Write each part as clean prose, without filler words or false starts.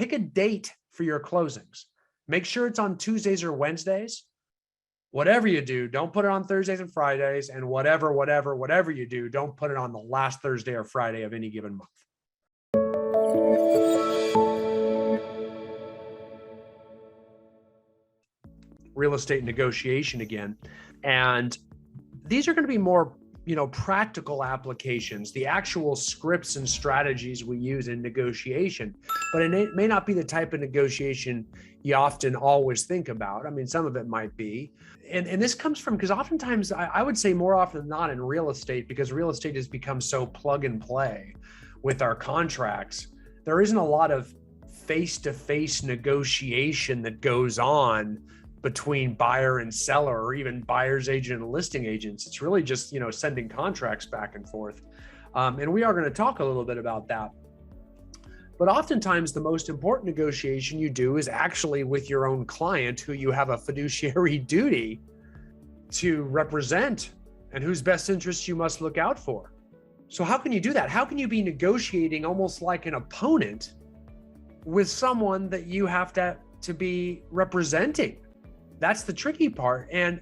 pick a date for your closings. Make sure it's on Tuesdays or Wednesdays. Whatever you do, don't put it on Thursdays and Fridays, and whatever you do, don't put it on the last Thursday or Friday of any given month. Real estate negotiation again. And these are going to be more, practical applications, the actual scripts and strategies we use in negotiation, but it may not be the type of negotiation you often always think about. I mean, some of it might be. And this comes from, because oftentimes I would say more often than not in real estate, because real estate has become so plug and play with our contracts, there isn't a lot of face-to-face negotiation that goes on between buyer and seller, or even buyer's agent and listing agents. It's really just, sending contracts back and forth. And we are going to talk a little bit about that. But oftentimes the most important negotiation you do is actually with your own client, who you have a fiduciary duty to represent and whose best interests you must look out for. So how can you do that? How can you be negotiating almost like an opponent with someone that you have to be representing? That's the tricky part. And,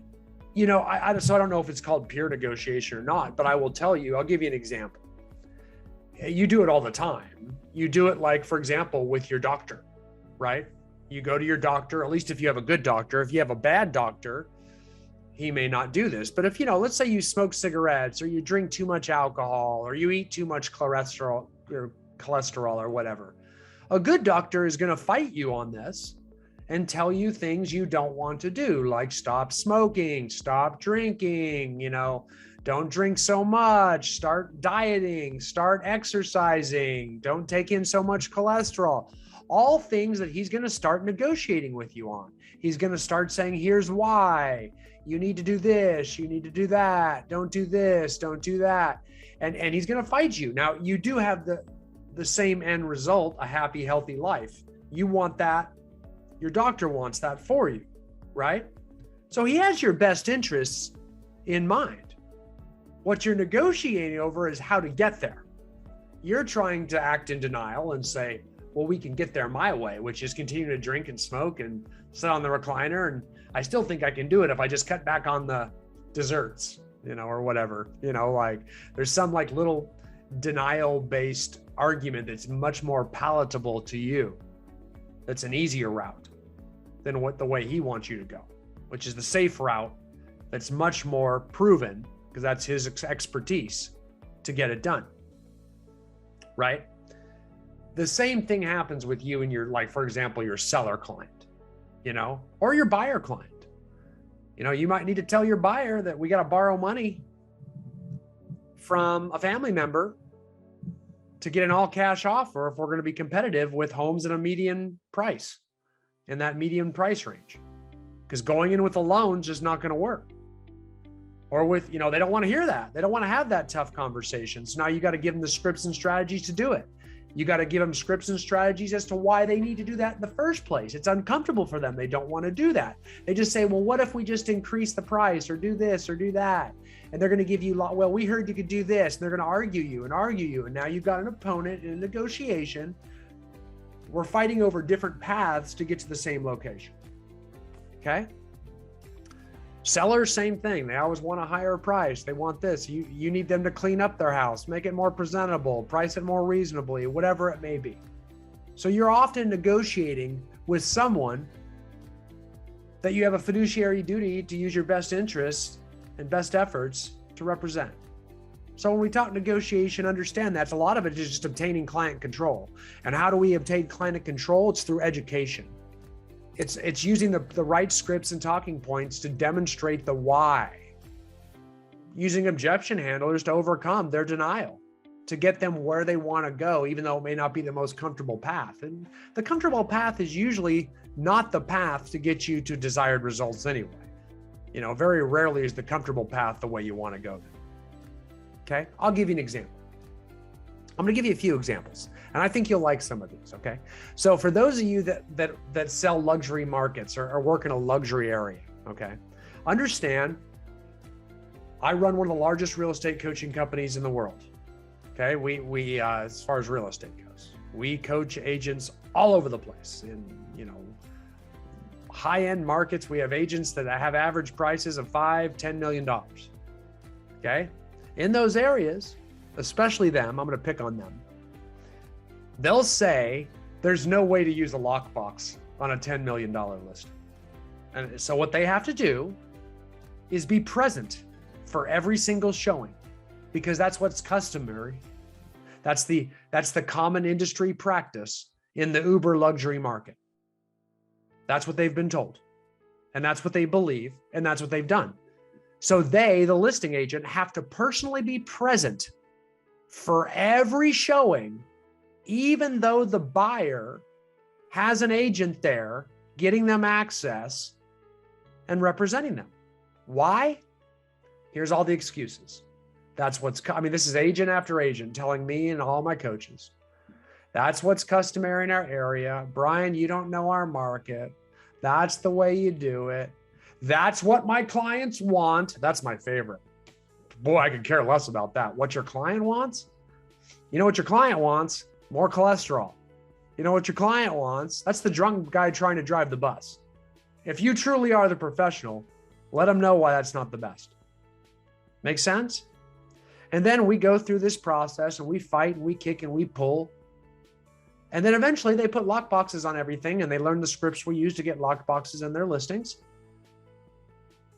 so I don't know if it's called peer negotiation or not, but I will tell you, I'll give you an example. You do it all the time. You do it like, for example, with your doctor, right? You go to your doctor, at least if you have a good doctor. If you have a bad doctor, he may not do this. But if, let's say you smoke cigarettes, or you drink too much alcohol, or you eat too much cholesterol or whatever, a good doctor is going to fight you on this and tell you things you don't want to do, like stop smoking, stop drinking, don't drink so much, start dieting, start exercising, don't take in so much cholesterol. All things that he's going to start negotiating with you on. He's going to start saying, here's why. You need to do this, you need to do that, don't do this, don't do that. And he's going to fight you. Now, you do have the same end result, a happy, healthy life. You want that. Your doctor wants that for you, right? So he has your best interests in mind. What you're negotiating over is how to get there. You're trying to act in denial and say, well, we can get there my way, which is continue to drink and smoke and sit on the recliner. And I still think I can do it if I just cut back on the desserts, or whatever, like there's some like little denial-based argument that's much more palatable to you. That's an easier route than the way he wants you to go, which is the safe route that's much more proven, because that's his expertise to get it done, right? The same thing happens with you and your, like, for example, your seller client, or your buyer client. You might need to tell your buyer that we got to borrow money from a family member to get an all cash offer if we're going to be competitive with homes at a median price, in that median price range, because going in with a loan is just not going to work. Or with, they don't want to hear that. They don't want to have that tough conversation. So now you got to give them the scripts and strategies to do it. You got to give them scripts and strategies as to why they need to do that in the first place. It's uncomfortable for them. They don't want to do that. They just say, well, what if we just increase the price, or do this or do that? And they're going to give you, well, we heard you could do this. And they're going to argue you. And now you've got an opponent in a negotiation. We're fighting over different paths to get to the same location. Okay. Sellers, same thing. They always want a higher price. They want this. You need them to clean up their house, make it more presentable, price it more reasonably, whatever it may be. So you're often negotiating with someone that you have a fiduciary duty to use your best interests and best efforts to represent. So when we talk negotiation, understand that a lot of it is just obtaining client control. And how do we obtain client control? It's through education. It's using the right scripts and talking points to demonstrate the why. Using objection handlers to overcome their denial, to get them where they want to go, even though it may not be the most comfortable path. And the comfortable path is usually not the path to get you to desired results anyway. Very rarely is the comfortable path the way you want to go. Okay, I'll give you an example. I'm going to give you a few examples, and I think you'll like some of these. Okay, so for those of you that sell luxury markets or work in a luxury area, okay, understand I run one of the largest real estate coaching companies in the world. Okay, we as far as real estate goes, We coach agents all over the place in, high-end markets. We have agents that have average prices of $5-10 million. Okay. In those areas, especially them, I'm going to pick on them. They'll say there's no way to use a lockbox on a $10 million list. And so what they have to do is be present for every single showing, because that's what's customary. That's the common industry practice in the uber luxury market. That's what they've been told, and that's what they believe, and that's what they've done. So they, the listing agent, have to personally be present for every showing, even though the buyer has an agent there getting them access and representing them. Why? Here's all the excuses. This is agent after agent telling me and all my coaches, that's what's customary in our area. Brian, you don't know our market. That's the way you do it. That's what my clients want. That's my favorite. Boy, I could care less about that. What your client wants? You know what your client wants? More cholesterol. You know what your client wants? That's the drunk guy trying to drive the bus. If you truly are the professional, let them know why that's not the best. Make sense? And then we go through this process and we fight and we kick and we pull. And then eventually they put lock boxes on everything and they learn the scripts we use to get lock boxes in their listings.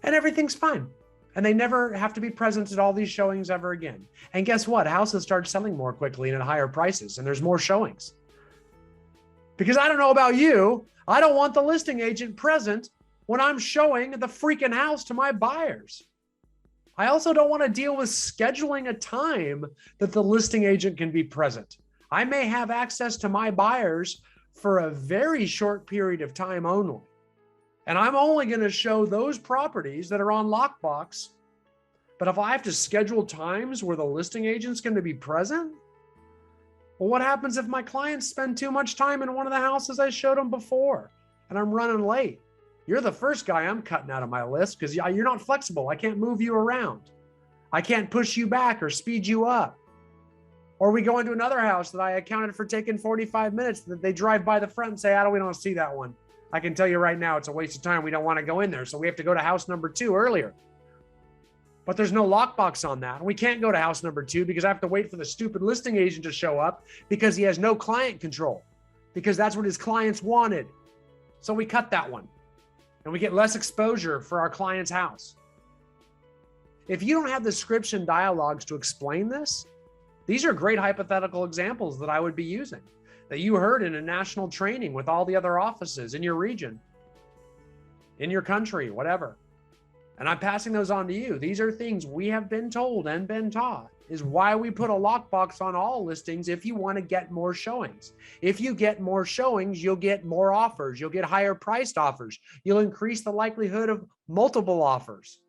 And everything's fine. And they never have to be present at all these showings ever again. And guess what? Houses start selling more quickly and at higher prices, and there's more showings. Because I don't know about you, I don't want the listing agent present when I'm showing the freaking house to my buyers. I also don't want to deal with scheduling a time that the listing agent can be present. I may have access to my buyers for a very short period of time only. And I'm only going to show those properties that are on lockbox. But if I have to schedule times where the listing agent's going to be present, well, what happens if my clients spend too much time in one of the houses I showed them before and I'm running late? You're the first guy I'm cutting out of my list because you're not flexible. I can't move you around. I can't push you back or speed you up. Or we go into another house that I accounted for taking 45 minutes that they drive by the front and say, we don't see that one. I can tell you right now, it's a waste of time. We don't want to go in there. So we have to go to house number 2 earlier. But there's no lockbox on that. And we can't go to house number 2 because I have to wait for the stupid listing agent to show up because he has no client control, because that's what his clients wanted. So we cut that one and we get less exposure for our client's house. If you don't have the scripts and dialogues to explain this, these are great hypothetical examples that I would be using, that you heard in a national training with all the other offices in your region, in your country, whatever. And I'm passing those on to you. These are things we have been told and been taught is why we put a lockbox on all listings if you want to get more showings. If you get more showings, you'll get more offers. You'll get higher priced offers. You'll increase the likelihood of multiple offers.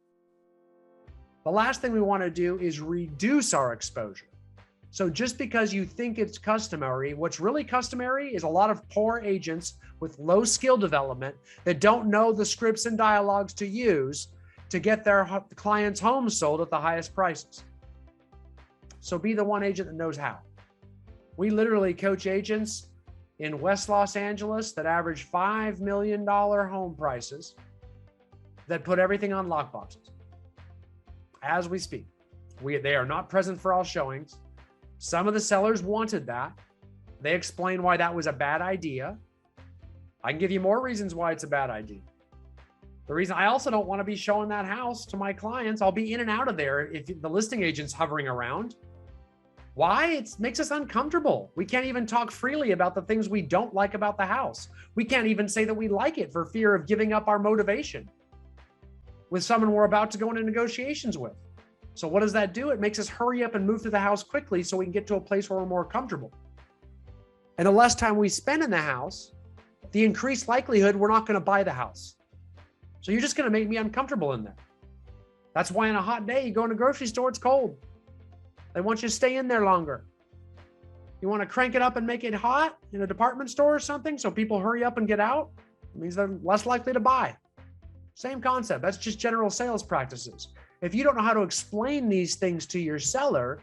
The last thing we want to do is reduce our exposure. So just because you think it's customary, what's really customary is a lot of poor agents with low skill development that don't know the scripts and dialogues to use to get their clients' homes sold at the highest prices. So be the one agent that knows how. We literally coach agents in West Los Angeles that average $5 million home prices that put everything on lockboxes. As we speak, they are not present for all showings. Some of the sellers wanted that. They explained why that was a bad idea. I can give you more reasons why it's a bad idea. The reason I also don't want to be showing that house to my clients, I'll be in and out of there if the listing agent's hovering around. Why? It makes us uncomfortable. We can't even talk freely about the things we don't like about the house. We can't even say that we like it for fear of giving up our motivation with someone we're about to go into negotiations with. So what does that do? It makes us hurry up and move through the house quickly so we can get to a place where we're more comfortable. And the less time we spend in the house, the increased likelihood we're not going to buy the house. So you're just going to make me uncomfortable in there. That's why on a hot day, you go in a grocery store, it's cold. They want you to stay in there longer. You want to crank it up and make it hot in a department store or something so people hurry up and get out? It means they're less likely to buy. Same concept. That's just general sales practices. If you don't know how to explain these things to your seller,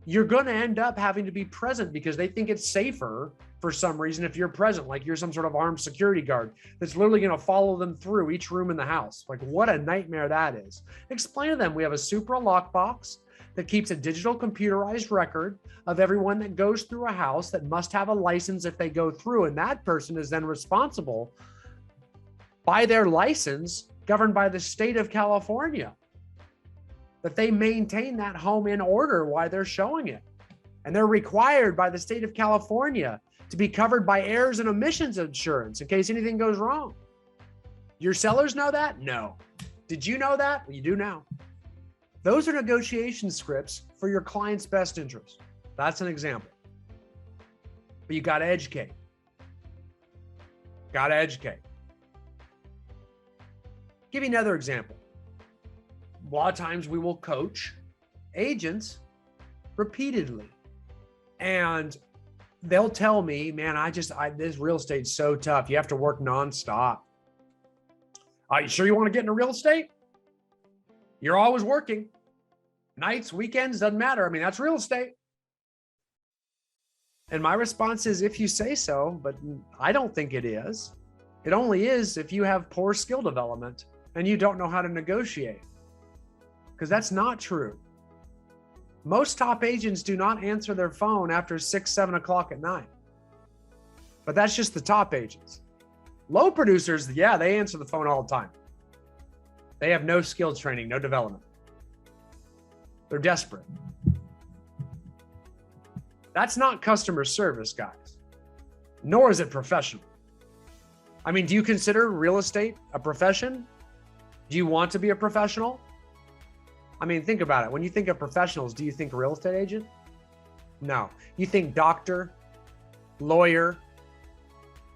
you're going to end up having to be present because they think it's safer for some reason if you're present, like you're some sort of armed security guard that's literally going to follow them through each room in the house. Like, what a nightmare that is. Explain to them we have a Supra lockbox that keeps a digital computerized record of everyone that goes through a house that must have a license if they go through, and that person is then responsible by their license governed by the state of California, that they maintain that home in order while they're showing it. And they're required by the state of California to be covered by errors and omissions insurance in case anything goes wrong. Your sellers know that? No. Did you know that? Well, you do now. Those are negotiation scripts for your client's best interest. That's an example. But you got to educate. Got to educate. Give you another example. A lot of times we will coach agents repeatedly, and they'll tell me, man, this real estate's so tough. You have to work nonstop. Are you sure you want to get into real estate? You're always working. Nights, weekends, doesn't matter. I mean, that's real estate. And my response is, if you say so, but I don't think it is. It only is if you have poor skill development and you don't know how to negotiate. Because that's not true. Most top agents do not answer their phone after 6, 7 o'clock at night. But that's just the top agents. Low producers, yeah, they answer the phone all the time. They have no skill training, no development. They're desperate. That's not customer service, guys. Nor is it professional. I mean, do you consider real estate a profession? Do you want to be a professional? I mean, think about it. When you think of professionals, do you think real estate agent? No. You think doctor, lawyer,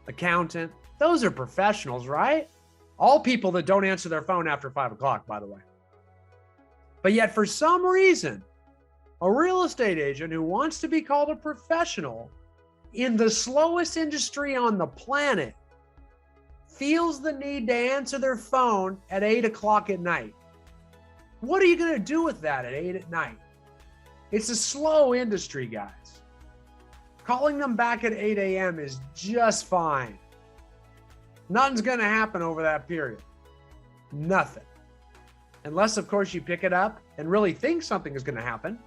accountant. Those are professionals, right? All people that don't answer their phone after 5 o'clock, by the way. But yet, for some reason, a real estate agent who wants to be called a professional in the slowest industry on the planet feels the need to answer their phone at 8 o'clock at night. What are you going to do with that at 8 at night? It's a slow industry, guys. Calling them back at 8 a.m. is just fine. Nothing's going to happen over that period. Nothing. Unless, of course, you pick it up and really think something is going to happen.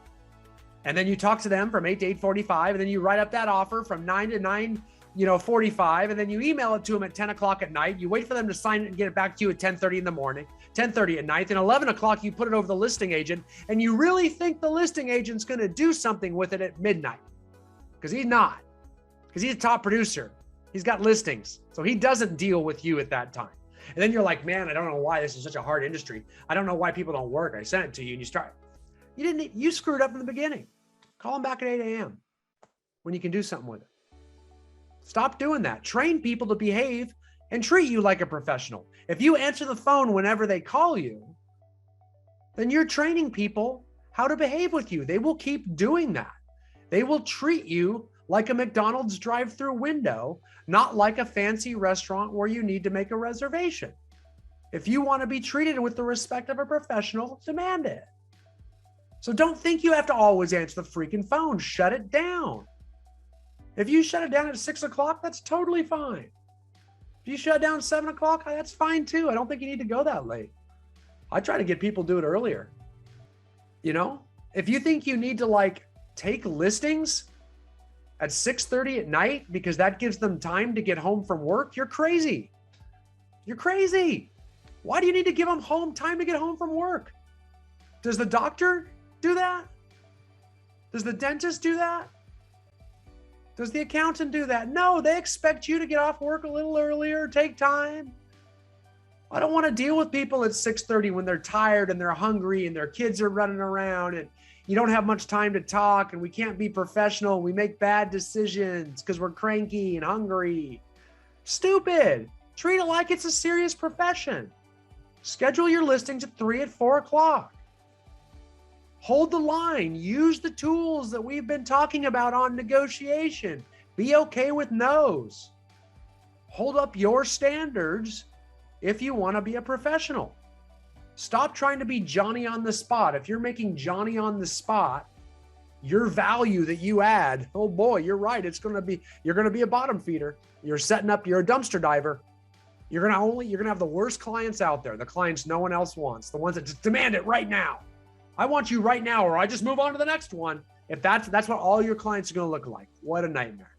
And then you talk to them from 8 to 8:45, and then you write up that offer from 9 to 9:45, and then you email it to them at 10 o'clock at night. You wait for them to sign it and get it back to you at 10:30 in the morning, 10:30 at night, and 11 o'clock you put it over the listing agent, and you really think the listing agent's going to do something with it at midnight. Because he's not. Because he's a top producer. He's got listings. So he doesn't deal with you at that time. And then you're like, man, I don't know why this is such a hard industry. I don't know why people don't work. I sent it to you and you start. You screwed up in the beginning. Call them back at 8 a.m. when you can do something with it. Stop doing that. Train people to behave and treat you like a professional. If you answer the phone whenever they call you, then you're training people how to behave with you. They will keep doing that. They will treat you like a McDonald's drive-through window, not like a fancy restaurant where you need to make a reservation. If you want to be treated with the respect of a professional, demand it. So don't think you have to always answer the freaking phone. Shut it down. If you shut it down at 6 o'clock, that's totally fine. If you shut down 7 o'clock, that's fine too. I don't think you need to go that late. I try to get people to do it earlier. You know, if you think you need to take listings at 6:30 at night because that gives them time to get home from work, you're crazy. You're crazy. Why do you need to give them time to get home from work? Does the doctor do that? Does the dentist do that? Does the accountant do that? No, they expect you to get off work a little earlier, take time. I don't want to deal with people at 6:30 when they're tired and they're hungry and their kids are running around and you don't have much time to talk and we can't be professional. We make bad decisions because we're cranky and hungry. Stupid. Treat it like it's a serious profession. Schedule your listings at 3 at 4 o'clock. Hold the line. Use the tools that we've been talking about on negotiation. Be okay with no's. Hold up your standards if you want to be a professional. Stop trying to be Johnny on the spot. If you're making Johnny on the spot your value that you add, oh boy, you're right. You're going to be a bottom feeder. You're a dumpster diver. You're going to have the worst clients out there, the clients no one else wants, the ones that just demand it right now. I want you right now, or I just move on to the next one. If that's what all your clients are going to look like, what a nightmare.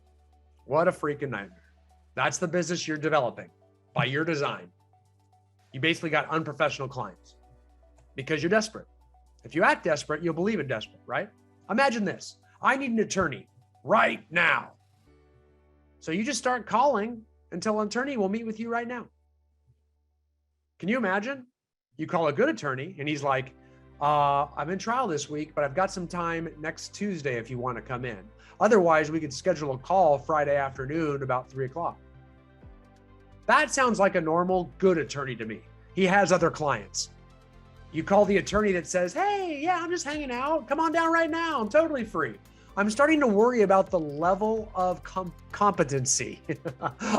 What a freaking nightmare. That's the business you're developing by your design. You basically got unprofessional clients because you're desperate. If you act desperate, you'll believe it desperate, right? Imagine this. I need an attorney right now. So you just start calling until an attorney will meet with you right now. Can you imagine? You call a good attorney and he's like, I'm in trial this week, but I've got some time next Tuesday if you want to come in. Otherwise, we could schedule a call Friday afternoon about 3:00. That sounds like a normal, good attorney to me. He has other clients. You call the attorney that says, hey, yeah, I'm just hanging out. Come on down right now. I'm totally free. I'm starting to worry about the level of competency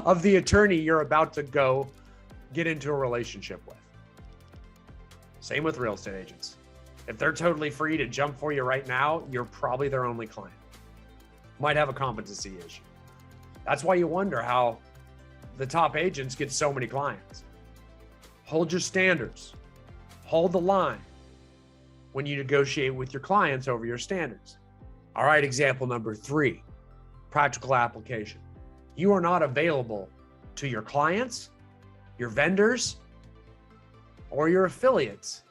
of the attorney you're about to go get into a relationship with. Same with real estate agents. If they're totally free to jump for you right now, you're probably their only client. Might have a competency issue. That's why you wonder how the top agents get so many clients. Hold your standards. Hold the line when you negotiate with your clients over your standards. All right, example number 3, practical application. You are not available to your clients, your vendors, or your affiliates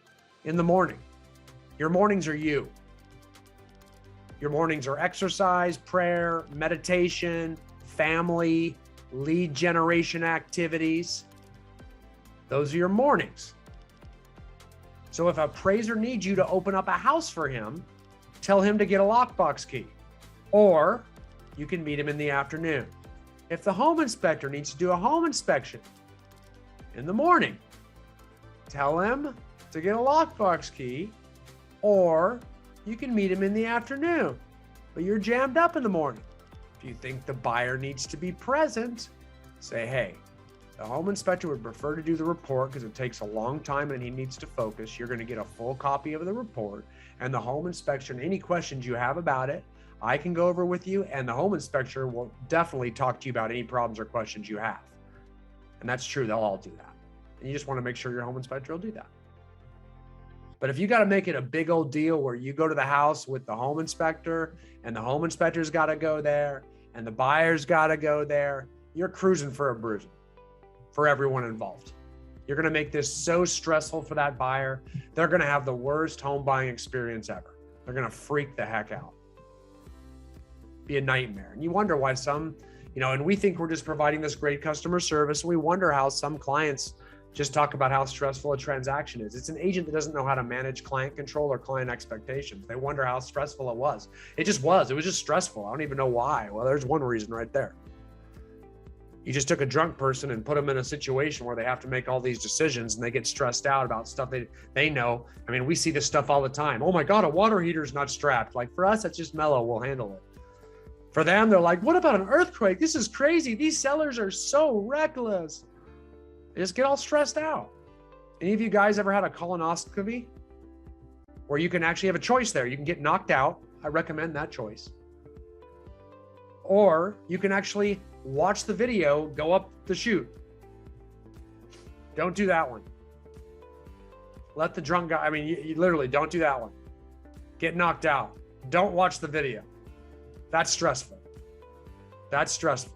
in the morning. Your mornings are you. Your mornings are exercise, prayer, meditation, family, lead generation activities. Those are your mornings. So if an appraiser needs you to open up a house for him, tell him to get a lockbox key, or you can meet him in the afternoon. If the home inspector needs to do a home inspection in the morning, tell him to get a lockbox key, or you can meet him in the afternoon, but you're jammed up in the morning. If you think the buyer needs to be present, say, hey, the home inspector would prefer to do the report because it takes a long time and he needs to focus. You're going to get a full copy of the report and the home inspection. Any questions you have about it, I can go over with you, and the home inspector will definitely talk to you about any problems or questions you have. And that's true. They'll all do that. And you just want to make sure your home inspector will do that. But if you got to make it a big old deal where you go to the house with the home inspector and the home inspector's got to go there and the buyer's got to go there, you're cruising for a bruising for everyone involved. You're going to make this so stressful for that buyer. They're going to have the worst home buying experience ever. They're going to freak the heck out. Be a nightmare. And you wonder why some, and we think we're just providing this great customer service. And we wonder how some clients just talk about how stressful a transaction is. It's an agent that doesn't know how to manage client control or client expectations. They wonder how stressful it was. It just was. It was just stressful. I don't even know why. Well, there's one reason right there. You just took a drunk person and put them in a situation where they have to make all these decisions and they get stressed out about stuff they know. I mean, we see this stuff all the time. Oh my God, a water heater's not strapped. Like for us, it's just mellow. We'll handle it. For them, they're like, what about an earthquake? This is crazy. These sellers are so reckless. They just get all stressed out. Any of you guys ever had a colonoscopy where you can actually have a choice there? You can get knocked out. I recommend that choice. Or you can actually watch the video, go up the chute. Don't do that one. Let the drunk guy, you literally don't do that one. Get knocked out. Don't watch the video. That's stressful. That's stressful.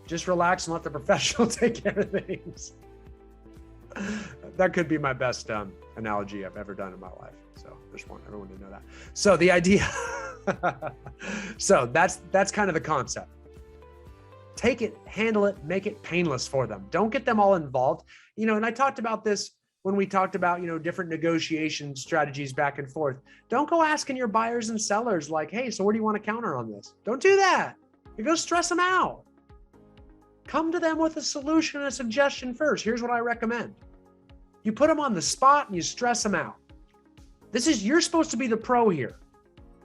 Just relax and let the professional take care of things. That could be my best analogy I've ever done in my life. So just want everyone to know that. So the idea, so that's kind of the concept. Take it, handle it, make it painless for them. Don't get them all involved. And I talked about this when we talked about, different negotiation strategies back and forth. Don't go asking your buyers and sellers like, hey, so where do you want to counter on this? Don't do that. You go stress them out. Come to them with a solution and a suggestion first. Here's what I recommend. You put them on the spot and you stress them out. You're supposed to be the pro here.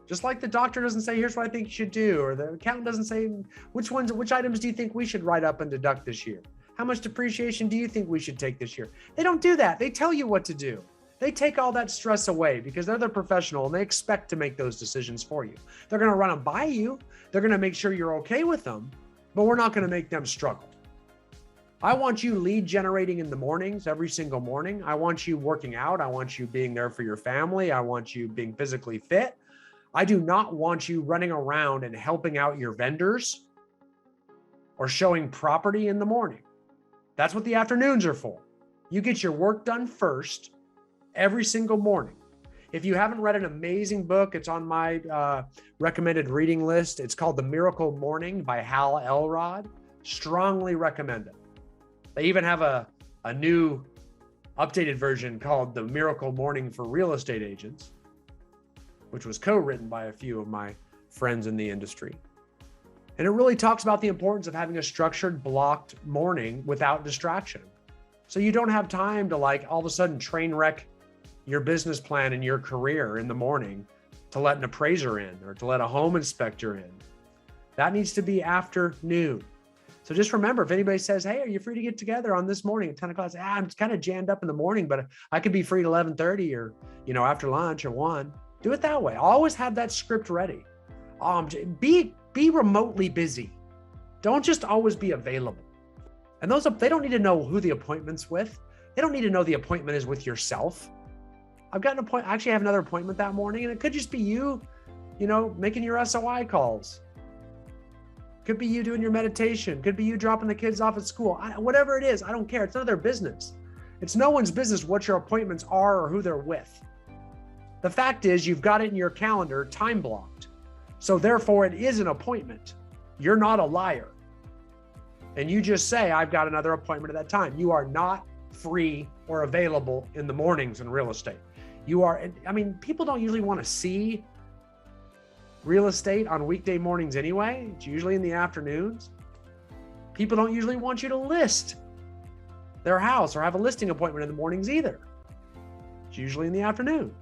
Just like the doctor doesn't say, here's what I think you should do, or the accountant doesn't say, which items do you think we should write up and deduct this year? How much depreciation do you think we should take this year? They don't do that. They tell you what to do. They take all that stress away because they're the professional and they expect to make those decisions for you. They're going to run them by you. They're going to make sure you're okay with them, but we're not going to make them struggle. I want you lead generating in the mornings, every single morning. I want you working out. I want you being there for your family. I want you being physically fit. I do not want you running around and helping out your vendors or showing property in the morning. That's what the afternoons are for. You get your work done first every single morning. If you haven't read an amazing book, it's on my recommended reading list. It's called The Miracle Morning by Hal Elrod. Strongly recommend it. They even have a new updated version called The Miracle Morning for Real Estate Agents, which was co-written by a few of my friends in the industry. And it really talks about the importance of having a structured, blocked morning without distraction. So you don't have time to like all of a sudden train wreck your business plan and your career in the morning to let an appraiser in or to let a home inspector in. That needs to be afternoon. So just remember, if anybody says, hey, are you free to get together on this morning at 10 o'clock? I'm kind of jammed up in the morning, but I could be free at 11:30 or, after lunch or 1. Do it that way. Always have that script ready. Be remotely busy. Don't just always be available. And they don't need to know who the appointment's with. They don't need to know the appointment is with yourself. I've got an appointment. Actually, I have another appointment that morning, and it could just be you, making your SOI calls. Could be you doing your meditation. Could be you dropping the kids off at school. Whatever it is, I don't care. It's none of their business. It's no one's business what your appointments are or who they're with. The fact is, you've got it in your calendar time blocked. So therefore, it is an appointment. You're not a liar. And you just say, I've got another appointment at that time. You are not free or available in the mornings in real estate. People don't usually want to see real estate on weekday mornings anyway. It's usually in the afternoons. People don't usually want you to list their house or have a listing appointment in the mornings either. It's usually in the afternoons.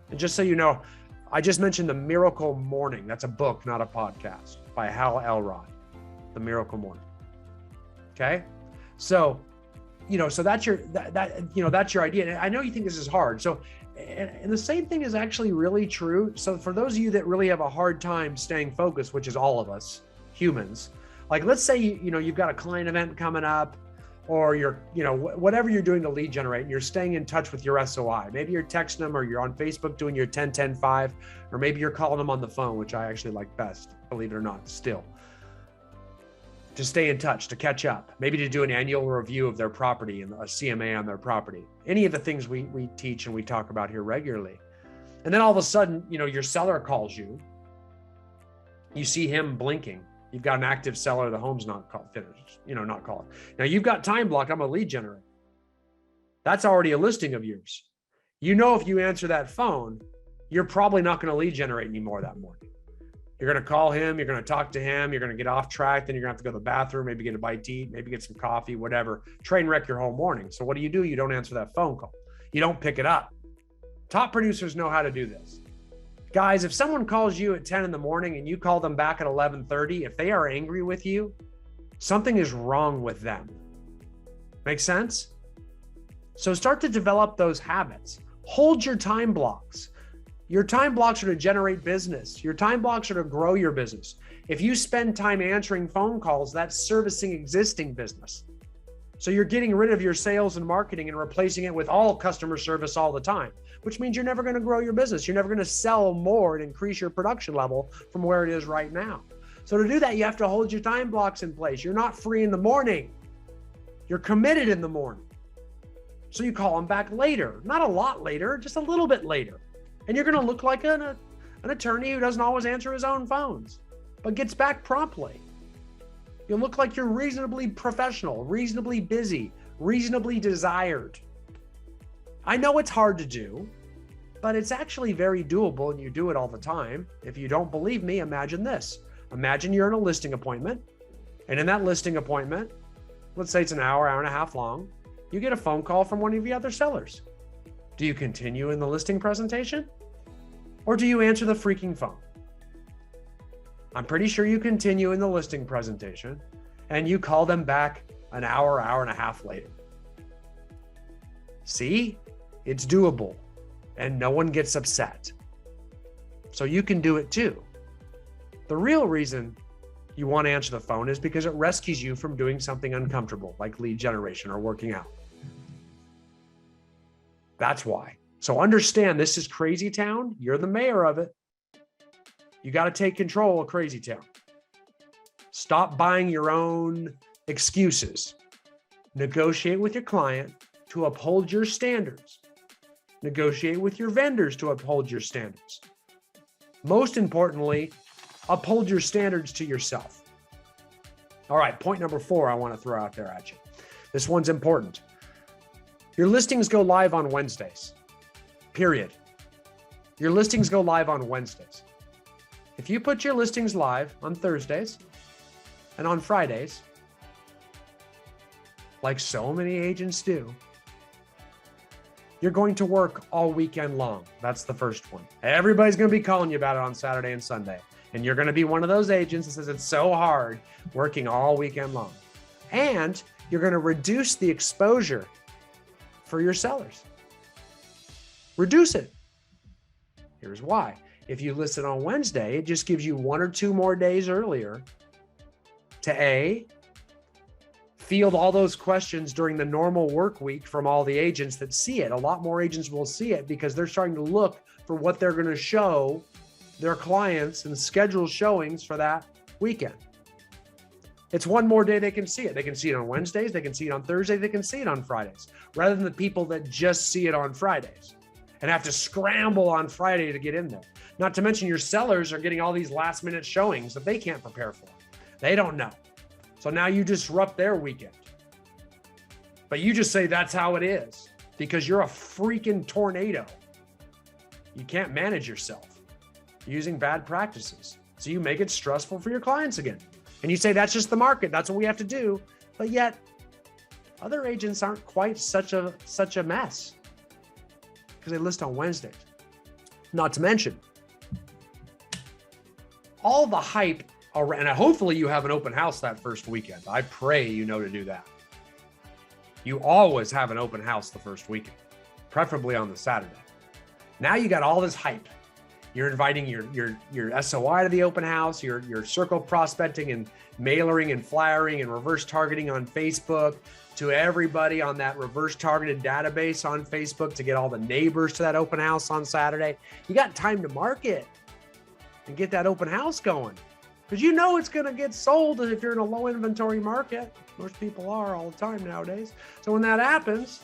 And just so you know, I just mentioned The Miracle Morning. That's a book, not a podcast, by Hal Elrod. The Miracle Morning. Okay? So, so that's that's your idea. And I know you think this is hard. So, and the same thing is actually really true. So for those of you that really have a hard time staying focused, which is all of us humans, like let's say, you've got a client event coming up, or you're, whatever you're doing to lead generate, and you're staying in touch with your SOI. Maybe you're texting them, or you're on Facebook doing your 10-10-5, or maybe you're calling them on the phone, which I actually like best, believe it or not, still. To stay in touch, to catch up, maybe to do an annual review of their property and a CMA on their property. Any of the things we teach and we talk about here regularly. And then all of a sudden, your seller calls you. You see him blinking. You've got an active seller. The home's not finished, not called. Now you've got time block. I'm a lead generator. That's already a listing of yours. If you answer that phone, you're probably not going to lead generate anymore that morning. You're going to call him, you're going to talk to him, you're going to get off track, then you're going to have to go to the bathroom, maybe get a bite to eat, maybe get some coffee, whatever. Train wreck your whole morning. So what do? You don't answer that phone call. You don't pick it up. Top producers know how to do this. Guys, if someone calls you at 10 in the morning and you call them back at 11:30, if they are angry with you, something is wrong with them. Make sense? So start to develop those habits. Hold your time blocks. Your time blocks are to generate business. Your time blocks are to grow your business. If you spend time answering phone calls, that's servicing existing business. So you're getting rid of your sales and marketing and replacing it with all customer service all the time, which means you're never going to grow your business. You're never going to sell more and increase your production level from where it is right now. So to do that, you have to hold your time blocks in place. You're not free in the morning. You're committed in the morning. So you call them back later, not a lot later, just a little bit later. And you're going to look like an attorney who doesn't always answer his own phones, but gets back promptly. You'll look like you're reasonably professional, reasonably busy, reasonably desired. I know it's hard to do, but it's actually very doable and you do it all the time. If you don't believe me, imagine this. Imagine you're in a listing appointment, and in that listing appointment, let's say it's an hour and a half long, you get a phone call from one of the other sellers. Do you continue in the listing presentation, or do you answer the freaking phone? I'm pretty sure you continue in the listing presentation and you call them back an hour and a half later. See, It's doable and no one gets upset. So you can do it too. The real reason you want to answer the phone is because it rescues you from doing something uncomfortable like lead generation or working out. That's why. So understand, this is crazy town. You're the mayor of it. You got to take control of crazy town. Stop buying your own excuses. Negotiate with your client to uphold your standards. Negotiate with your vendors to uphold your standards. Most importantly, uphold your standards to yourself. All right, point number 4 I want to throw out there at you. This one's important. Your listings go live on Wednesdays, period. Your listings go live on Wednesdays. If you put your listings live on Thursdays and on Fridays, like so many agents do, you're going to work all weekend long. That's the first one. Everybody's going to be calling you about it on Saturday and Sunday. And you're going to be one of those agents that says it's so hard working all weekend long. And you're going to reduce the exposure for your sellers. Reduce it. Here's why. If you list it on Wednesday, it just gives you 1 or 2 more days earlier to field all those questions during the normal work week from all the agents that see it. A lot more agents will see it because they're starting to look for what they're going to show their clients and schedule showings for that weekend. It's 1 more day they can see it. They can see it on Wednesdays, they can see it on Thursdays, they can see it on Fridays, rather than the people that just see it on Fridays and have to scramble on Friday to get in there. Not to mention your sellers are getting all these last minute showings that they can't prepare for. They don't know. So now you disrupt their weekend. But you just say that's how it is because you're a freaking tornado. You can't manage yourself using bad practices. So you make it stressful for your clients again. And you say that's just the market. That's what we have to do. But yet other agents aren't quite such a mess because they list on Wednesdays. Not to mention all the hype around, and hopefully you have an open house that first weekend. I pray you know to do that. You always have an open house the first weekend, preferably on the Saturday. Now you got all this hype. You're inviting your SOI to the open house, your circle prospecting and mailering and flyering and reverse targeting on Facebook to everybody on that reverse targeted database on Facebook to get all the neighbors to that open house on Saturday. You got time to market and get that open house going because you know it's going to get sold if you're in a low inventory market. Most people are all the time nowadays. So when that happens,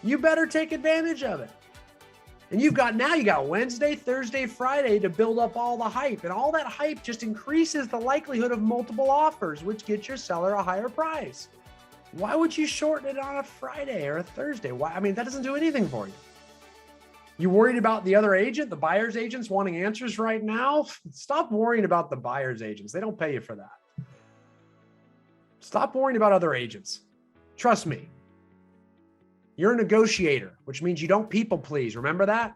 you better take advantage of it. And you got Wednesday, Thursday, Friday to build up all the hype. And all that hype just increases the likelihood of multiple offers, which gets your seller a higher price. Why would you shorten it on a Friday or a Thursday? Why? I mean, that doesn't do anything for you. You worried about the other agent, the buyer's agents wanting answers right now? Stop worrying about the buyer's agents. They don't pay you for that. Stop worrying about other agents. Trust me. You're a negotiator, which means you don't people please. Remember that?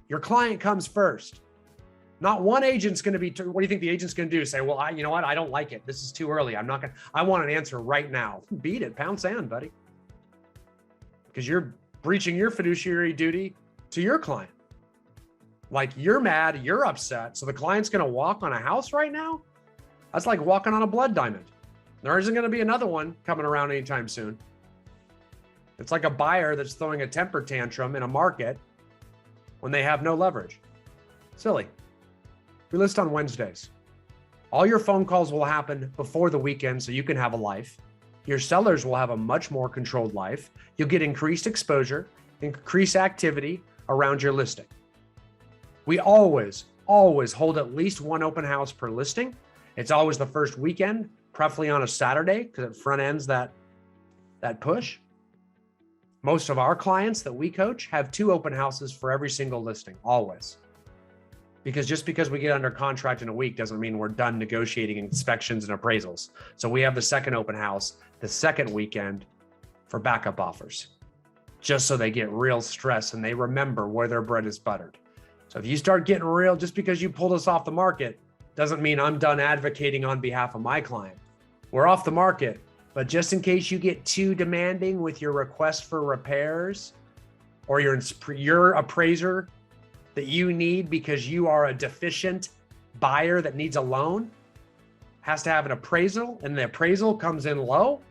Your client comes first. Not one agent's going to be, what do you think the agent's going to do? Say, well, you know what? I don't like it. This is too early. I want an answer right now. Beat it. Pound sand, buddy. Because you're breaching your fiduciary duty to your client. Like you're mad, you're upset. So the client's going to walk on a house right now? That's like walking on a blood diamond. There isn't going to be another one coming around anytime soon. It's like a buyer that's throwing a temper tantrum in a market when they have no leverage. Silly. We list on Wednesdays. All your phone calls will happen before the weekend so you can have a life. Your sellers will have a much more controlled life. You'll get increased exposure, increased activity around your listing. We always hold at least 1 open house per listing. It's always the first weekend, preferably on a Saturday because it front ends that push. Most of our clients that we coach have 2 open houses for every single listing, always. Because just because we get under contract in a week doesn't mean we're done negotiating inspections and appraisals. So we have the second open house, the second weekend for backup offers, just so they get real stress and they remember where their bread is buttered. So if you start getting real, just because you pulled us off the market, doesn't mean I'm done advocating on behalf of my client. We're off the market. But just in case you get too demanding with your request for repairs, or your appraiser that you need because you are a deficient buyer that needs a loan has to have an appraisal, and the appraisal comes in low,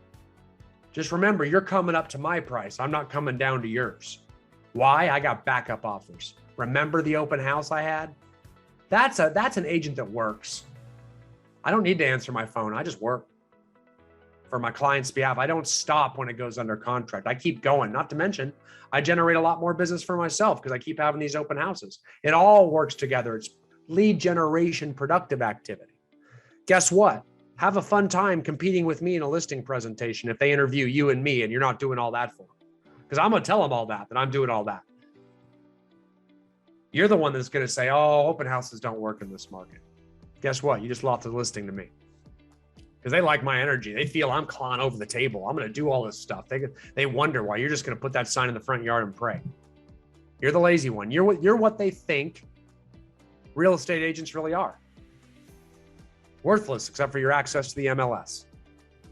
just remember, you're coming up to my price. I'm not coming down to yours. Why? I got backup offers. Remember the open house I had? That's an agent that works. I don't need to answer my phone. I just work for my client's behalf. I don't stop when it goes under contract. I keep going. Not to mention, I generate a lot more business for myself because I keep having these open houses. It all works together. It's lead generation, productive activity. Guess what? Have a fun time competing with me in a listing presentation if they interview you and me and you're not doing all that for them. Because I'm going to tell them all that I'm doing all that. You're the one that's going to say, oh, open houses don't work in this market. Guess what? You just lost the listing to me. Because they like my energy. They feel I'm clawing over the table. I'm going to do all this stuff. They wonder why you're just going to put that sign in the front yard and pray. You're the lazy one. You're what they think real estate agents really are. Worthless, except for your access to the MLS.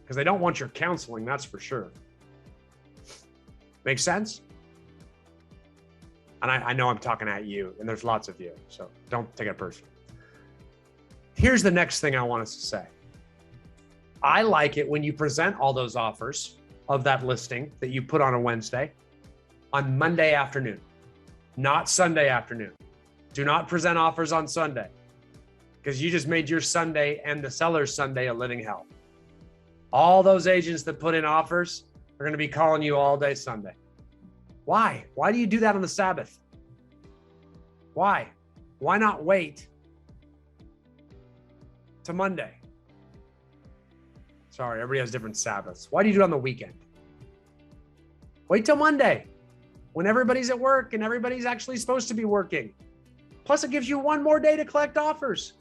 Because they don't want your counseling, that's for sure. Make sense? And I know I'm talking at you, and there's lots of you, so don't take it personally. Here's the next thing I want us to say. I like it when you present all those offers of that listing that you put on a Wednesday on Monday afternoon, not Sunday afternoon. Do not present offers on Sunday because you just made your Sunday and the seller's Sunday a living hell. All those agents that put in offers are going to be calling you all day Sunday. Why? Why do you do that on the Sabbath? Why? Why not wait to Monday? Sorry, everybody has different Sabbaths. Why do you do it on the weekend? Wait till Monday when everybody's at work and everybody's actually supposed to be working. Plus, it gives you one more day to collect offers.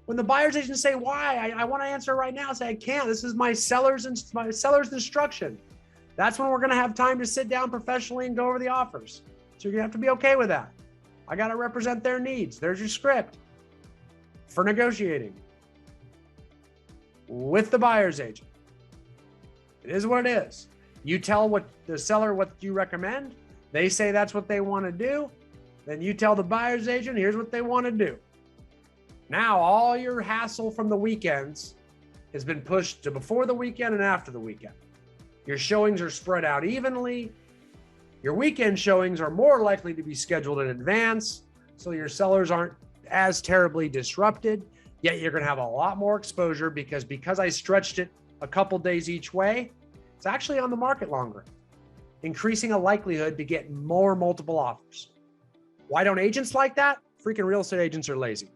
When the buyer's agent say, why? I want to answer right now. Say, I can't. This is my seller's instruction. That's when we're going to have time to sit down professionally and go over the offers. So you're going to have to be okay with that. I got to represent their needs. There's your script for negotiating with the buyer's agent. It is what it is. You tell what the seller what you recommend. They say that's what they want to do. Then you tell the buyer's agent, here's what they want to do. Now, all your hassle from the weekends has been pushed to before the weekend and after the weekend. Your showings are spread out evenly. Your weekend showings are more likely to be scheduled in advance, so your sellers aren't as terribly disrupted. Yet you're going to have a lot more exposure because I stretched it a couple days each way, it's actually on the market longer, increasing a likelihood to get more multiple offers. Why don't agents like that? Freaking real estate agents are lazy.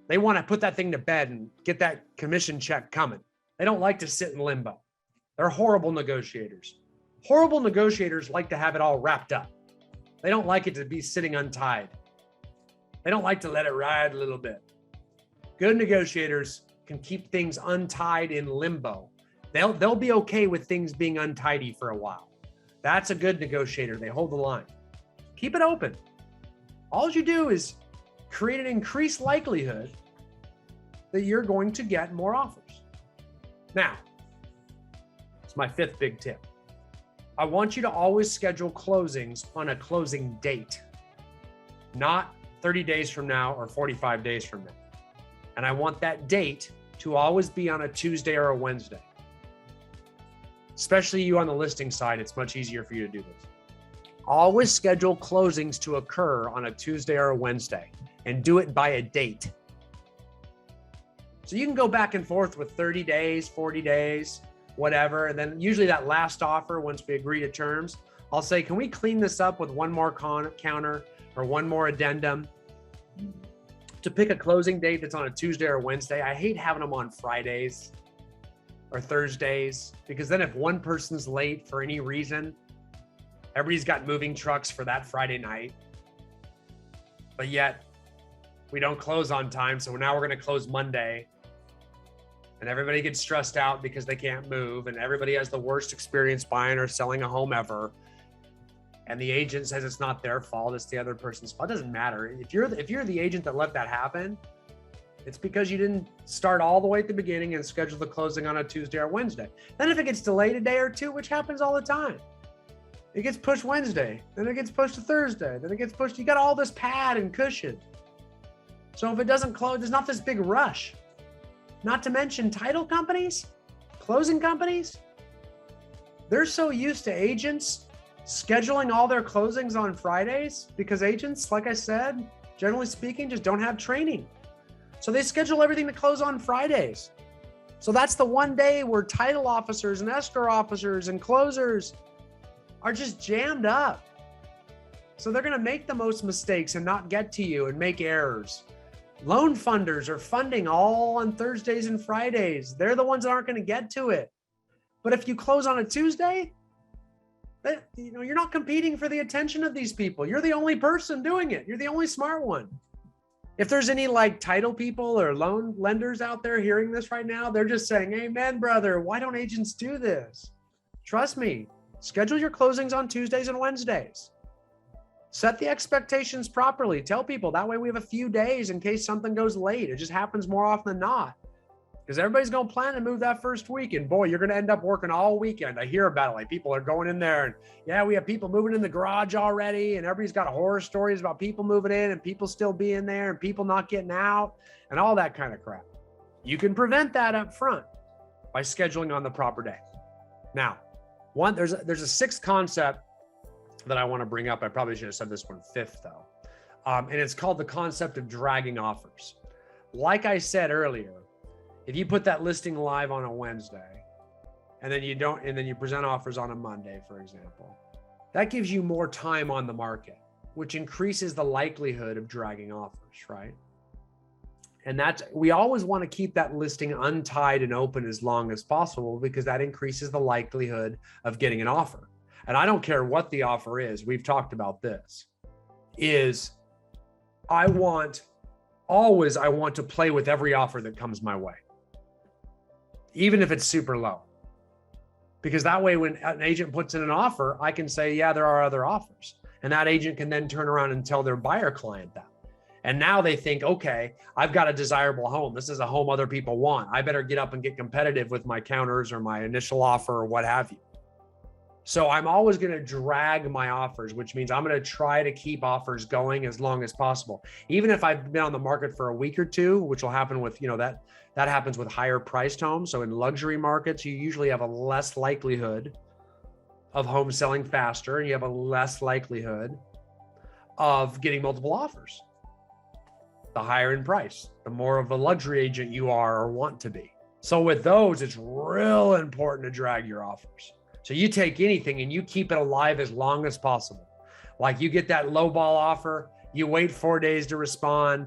They want to put that thing to bed and get that commission check coming. They don't like to sit in limbo. They're horrible negotiators. Horrible negotiators like to have it all wrapped up. They don't like it to be sitting untied. They don't like to let it ride a little bit. Good negotiators can keep things untied in limbo. They'll be okay with things being untidy for a while. That's a good negotiator. They hold the line. Keep it open. All you do is create an increased likelihood that you're going to get more offers. Now, it's my fifth big tip. I want you to always schedule closings on a closing date, not 30 days from now or 45 days from now. And I want that date to always be on a Tuesday or a Wednesday. Especially you on the listing side, it's much easier for you to do this. Always schedule closings to occur on a Tuesday or a Wednesday and do it by a date. So you can go back and forth with 30 days, 40 days, whatever. And then usually that last offer, once we agree to terms, I'll say, can we clean this up with one more counter or one more addendum to pick a closing date that's on a Tuesday or Wednesday? I hate having them on Fridays or Thursdays, because then if one person's late for any reason, everybody's got moving trucks for that Friday night, but yet we don't close on time. So now we're going to close Monday and everybody gets stressed out because they can't move. And everybody has the worst experience buying or selling a home ever. And the agent says it's not their fault, it's the other person's fault. It doesn't matter. If you're the agent that let that happen, it's because you didn't start all the way at the beginning and schedule the closing on a Tuesday or Wednesday. Then if it gets delayed a day or two, which happens all the time, It gets pushed Wednesday, then it gets pushed to Thursday, then it gets pushed. You got all this pad and cushion. So if it doesn't close, there's not this big rush. Not to mention title companies, closing companies. They're so used to agents scheduling all their closings on Fridays because agents, like I said, generally speaking, just don't have training. So they schedule everything to close on Fridays. So that's the one day where title officers and escrow officers and closers are just jammed up. So they're going to make the most mistakes and not get to you and make errors. Loan funders are funding all on Thursdays and Fridays. They're the ones that aren't going to get to it. But if you close on a Tuesday, you're not competing for the attention of these people. You're the only person doing it. You're the only smart one. If there's any like title people or loan lenders out there hearing this right now, they're just saying, amen, brother, why don't agents do this? Trust me, schedule your closings on Tuesdays and Wednesdays. Set the expectations properly. Tell people that way we have a few days in case something goes late. It just happens more often than not. Because everybody's going to plan to move that first week. And boy, you're going to end up working all weekend. I hear about it. Like people are going in there and yeah, we have people moving in the garage already. And everybody's got horror stories about people moving in and people still being there and people not getting out and all that kind of crap. You can prevent that up front by scheduling on the proper day. Now, there's a sixth concept that I want to bring up. I probably should have said this one fifth though. And it's called the concept of dragging offers. Like I said earlier, if you put that listing live on a Wednesday and then you present offers on a Monday, for example, that gives you more time on the market, which increases the likelihood of dragging offers, right? And we always want to keep that listing untied and open as long as possible because that increases the likelihood of getting an offer. And I don't care what the offer is. We've talked about this. I want to play with every offer that comes my way, even if it's super low. Because that way, when an agent puts in an offer, I can say, yeah, there are other offers. And that agent can then turn around and tell their buyer client that. And now they think, okay, I've got a desirable home. This is a home other people want. I better get up and get competitive with my counters or my initial offer or what have you. So I'm always going to drag my offers, which means I'm going to try to keep offers going as long as possible. Even if I've been on the market for a week or two, which will happen with, that happens with higher priced homes. So in luxury markets, you usually have a less likelihood of homes selling faster and you have a less likelihood of getting multiple offers. The higher in price, the more of a luxury agent you are or want to be. So with those, it's real important to drag your offers. So you take anything and you keep it alive as long as possible. Like you get that low ball offer, you wait 4 days to respond,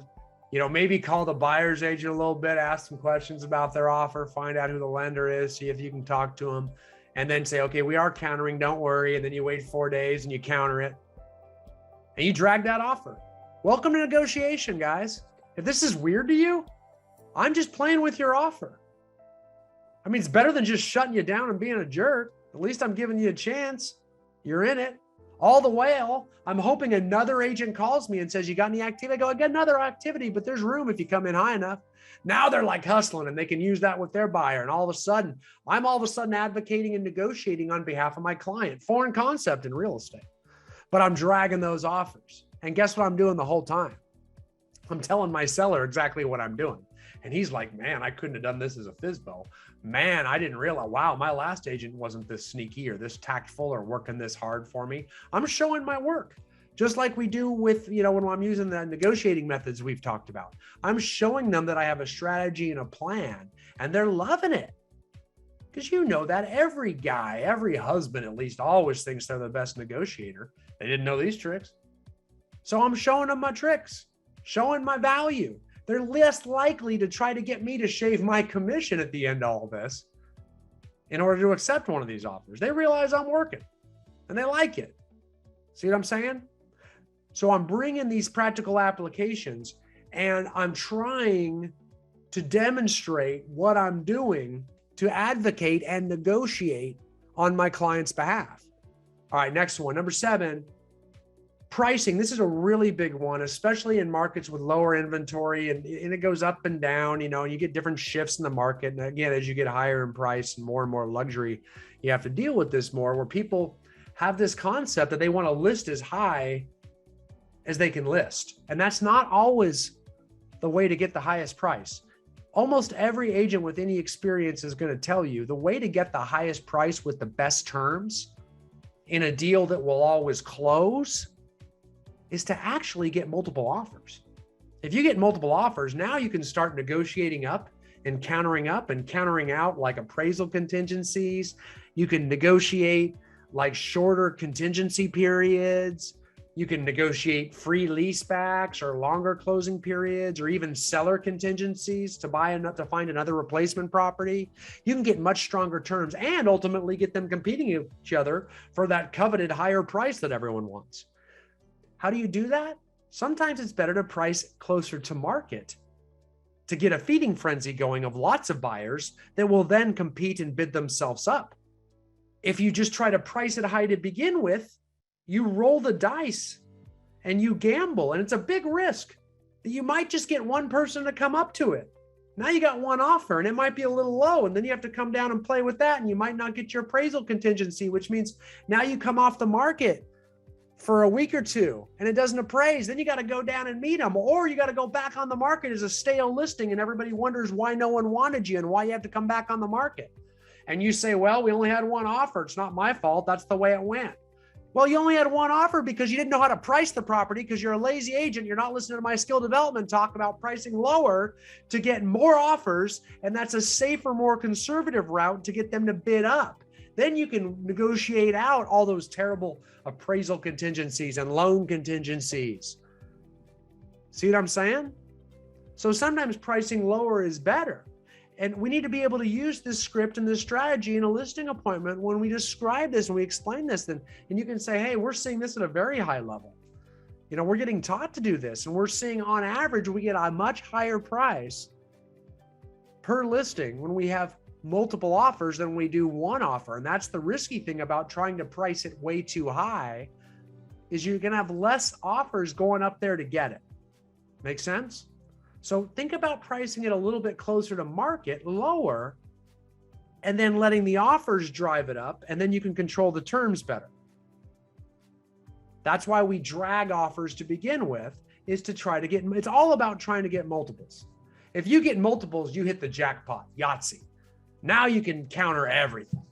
maybe call the buyer's agent a little bit, ask some questions about their offer, find out who the lender is, see if you can talk to them, and then say, okay, we are countering, don't worry. And then you wait 4 days and you counter it and you drag that offer. Welcome to negotiation, guys. If this is weird to you, I'm just playing with your offer. I mean, it's better than just shutting you down and being a jerk. At least I'm giving you a chance. You're in it. All the while, I'm hoping another agent calls me and says, you got any activity? I go, I got another activity, but there's room if you come in high enough. Now they're like hustling and they can use that with their buyer. And all of a sudden, I'm advocating and negotiating on behalf of my client. Foreign concept in real estate. But I'm dragging those offers. And guess what I'm doing the whole time? I'm telling my seller exactly what I'm doing. And he's like, man, I couldn't have done this as a FSBO. Man, I didn't realize, wow, my last agent wasn't this sneaky or this tactful or working this hard for me. I'm showing my work. Just like we do with, when I'm using the negotiating methods we've talked about. I'm showing them that I have a strategy and a plan, and they're loving it. Because that every guy, every husband at least, always thinks they're the best negotiator. They didn't know these tricks. So I'm showing them my tricks, showing my value. They're less likely to try to get me to shave my commission at the end of all this in order to accept one of these offers. They realize I'm working and they like it. See what I'm saying? So I'm bringing these practical applications and I'm trying to demonstrate what I'm doing to advocate and negotiate on my client's behalf. All right, next one, number 7. Pricing. This is a really big one, especially in markets with lower inventory and it goes up and down, you get different shifts in the market. And again, as you get higher in price and more luxury, you have to deal with this more where people have this concept that they want to list as high as they can list. And that's not always the way to get the highest price. Almost every agent with any experience is going to tell you the way to get the highest price with the best terms in a deal that will always close is to actually get multiple offers. If you get multiple offers, now you can start negotiating up and countering out like appraisal contingencies. You can negotiate like shorter contingency periods. You can negotiate free leasebacks or longer closing periods, or even seller contingencies to find another replacement property. You can get much stronger terms and ultimately get them competing with each other for that coveted higher price that everyone wants. How do you do that? Sometimes it's better to price closer to market to get a feeding frenzy going of lots of buyers that will then compete and bid themselves up. If you just try to price it high to begin with, you roll the dice and you gamble, and it's a big risk that you might just get one person to come up to it. Now you got one offer and it might be a little low, and then you have to come down and play with that, and you might not get your appraisal contingency, which means now you come off the market for a week or two and it doesn't appraise. Then you got to go down and meet them, or you got to go back on the market as a stale listing, and everybody wonders why no one wanted you and why you have to come back on the market. And you say, well, we only had one offer. It's not my fault. That's the way it went. Well, you only had one offer because you didn't know how to price the property, because you're a lazy agent. You're not listening to my skill development talk about pricing lower to get more offers. And that's a safer, more conservative route to get them to bid up. Then you can negotiate out all those terrible appraisal contingencies and loan contingencies. See what I'm saying? So sometimes pricing lower is better. And we need to be able to use this script and this strategy in a listing appointment when we describe this and we explain this. And you can say, hey, we're seeing this at a very high level. You know, we're getting taught to do this, and we're seeing on average, we get a much higher price per listing when we have multiple offers than we do one offer. And that's the risky thing about trying to price it way too high, is you're going to have less offers going up there to get it. Make sense? So think about pricing it a little bit closer to market, lower, and then letting the offers drive it up, and then you can control the terms better. That's why we drag offers to begin with, is to try to get, it's all about trying to get multiples. If you get multiples, you hit the jackpot, Yahtzee. Now you can counter everything.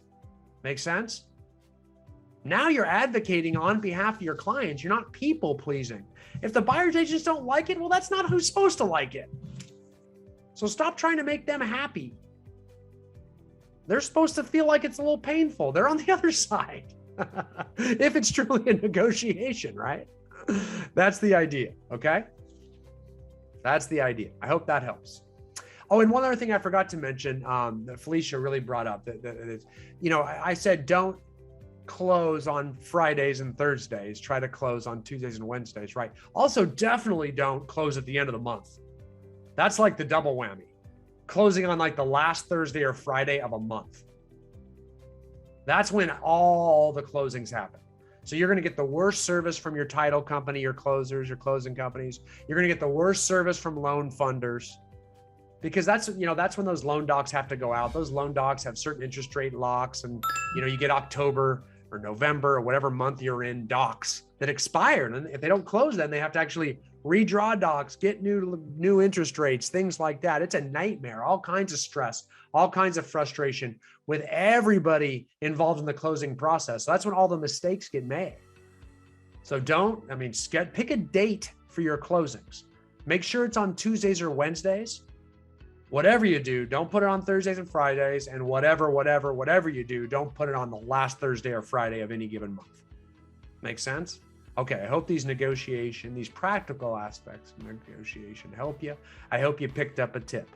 Make sense? Now you're advocating on behalf of your clients. You're not people pleasing. If the buyer's agents don't like it, well, that's not who's supposed to like it. So stop trying to make them happy. They're supposed to feel like it's a little painful. They're on the other side. If it's truly a negotiation, right? That's the idea, okay? That's the idea. I hope that helps. Oh, and one other thing I forgot to mention that Felicia really brought up, that you know, I said don't close on Fridays and Thursdays, try to close on Tuesdays and Wednesdays, right? Also, definitely don't close at the end of the month. That's like the double whammy. Closing on like the last Thursday or Friday of a month. That's when all the closings happen. So you're going to get the worst service from your title company, your closers, your closing companies. You're going to get the worst service from loan funders, because that's, you know, that's when those loan docs have to go out. Those loan docs have certain interest rate locks, and, you know, you get October or November or whatever month you're in docs that expire. And if they don't close, then they have to actually redraw docs, get new interest rates, things like that. It's a nightmare, all kinds of stress, all kinds of frustration with everybody involved in the closing process. So that's when all the mistakes get made. So pick a date for your closings. Make sure it's on Tuesdays or Wednesdays. Whatever you do, don't put it on Thursdays and Fridays, and whatever you do, don't put it on the last Thursday or Friday of any given month. Make sense? Okay, I hope these practical aspects of negotiation help you. I hope you picked up a tip.